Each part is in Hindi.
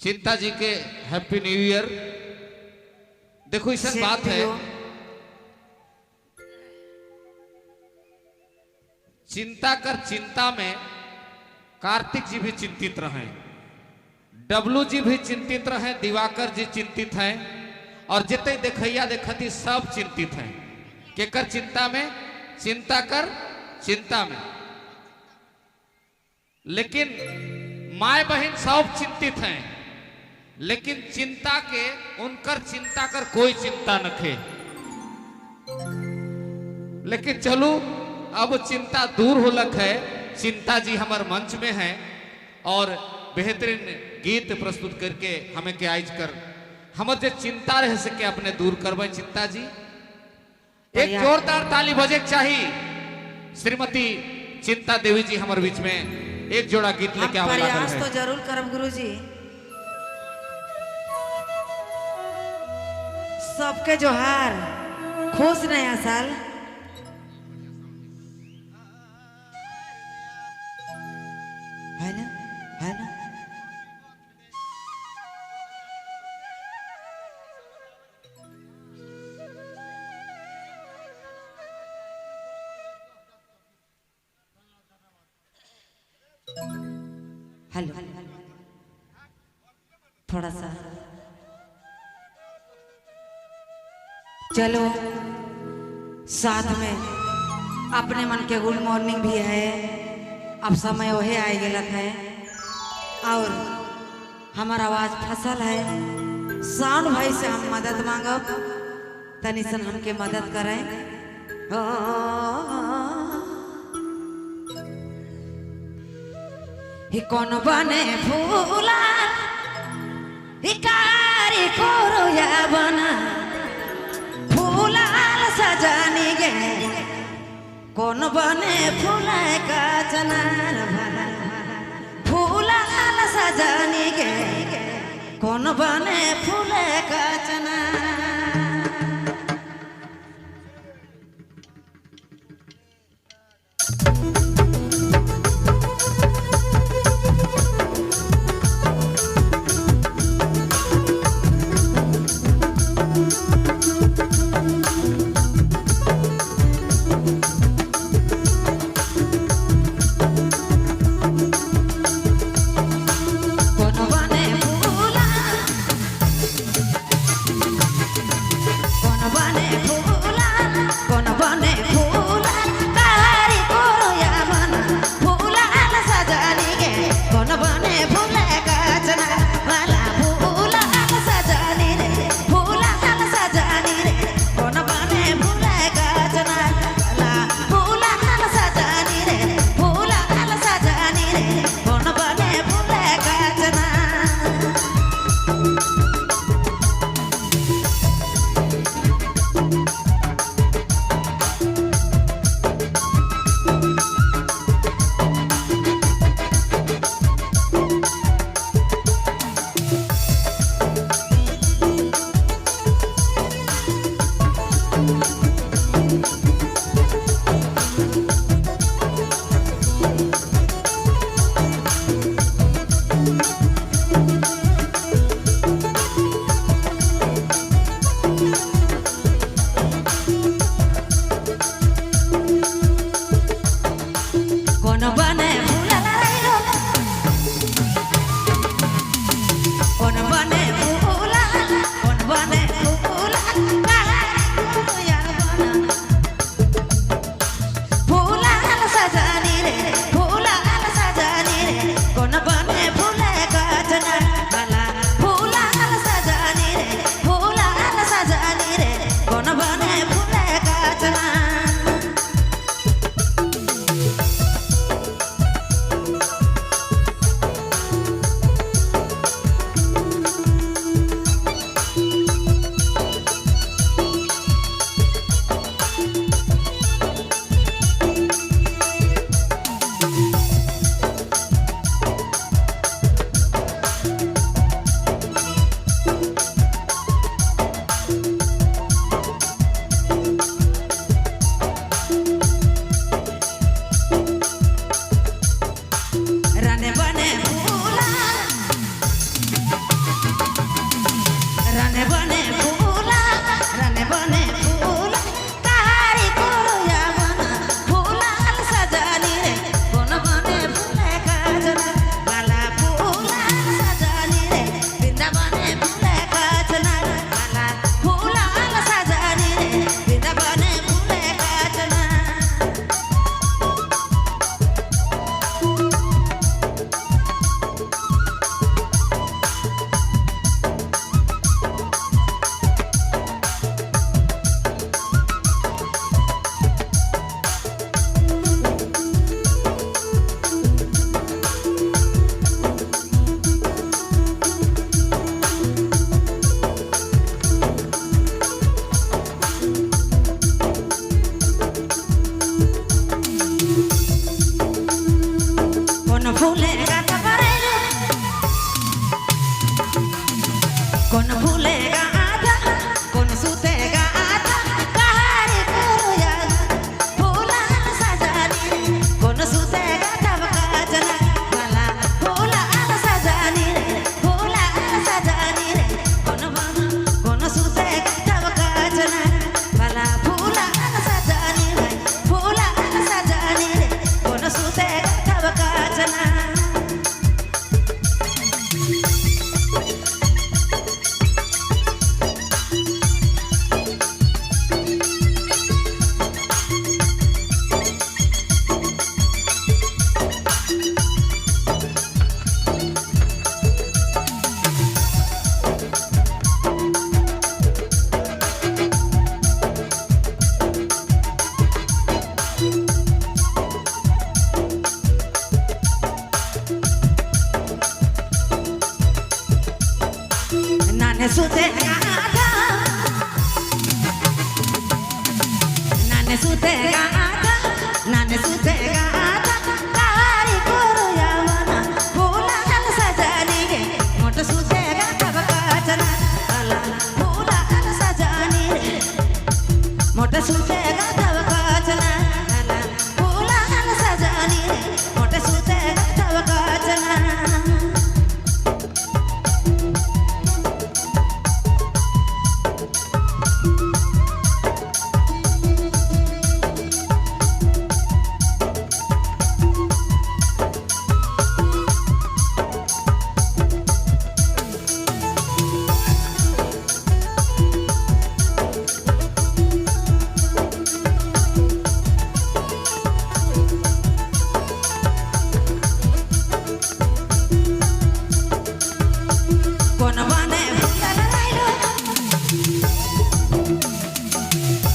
चिंता जी के हैप्पी न्यू ईयर। देखो ऐसा बात है, चिंता कर चिंता में कार्तिक जी भी चिंतित रहे, डब्लू जी भी चिंतित रहे, दिवाकर जी चिंतित हैं और जितने देखैया देखती सब चिंतित हैं। केकर चिंता में? चिंता कर चिंता में। लेकिन माए बहन सब चिंतित हैं, लेकिन चिंता के उनकर चिंता कर कोई चिंता न खे। लेकिन चलो अब चिंता दूर हो लग है। चिंता जी हमारे मंच में हैं और बेहतरीन गीत प्रस्तुत करके हमें के आइज कर हमारे जो चिंता रह सके अपने दूर करवे। चिंता जी एक जोरदार ताली बजे चाहिए। श्रीमती चिंता देवी जी हमारे बीच में एक जोड़ा गीत लेके आवे लागल है। तो जरूर करब गुरुजी। सबके जोहार, खुश नया साल। है ना, है ना। हेलो, थोड़ा सा चलो साथ में अपने मन के गुड मॉर्निंग भी है। अब समय वही आए गलत है और हमारा आवाज फसल है। साउंड भाई से हम मदद मांगब, तनिसन हमके मदद करें। ही कौन बने फूला हिकारी कोरो या बना फूलाल सजानी गे कौन बने फूला का चनार भला फूलाल सजानी गे कौन बने फूले का चनार। कौन बने फूला कारी कोरो या नाने सुते गाता नाने सुते गाता नाने सुते गाता कारी कोरो यावना फूला कल सजानी गे मोट सुते गाता बकाचना अला फूला कल सजानी रे मोट सुते गाता बकाचना अला फूला कल सजानी रे मोट सुते गाता बकाचना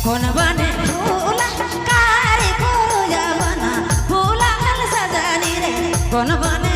कौन बने फूला कारी कोरो यावना फूला कल सजानी रे कौन बने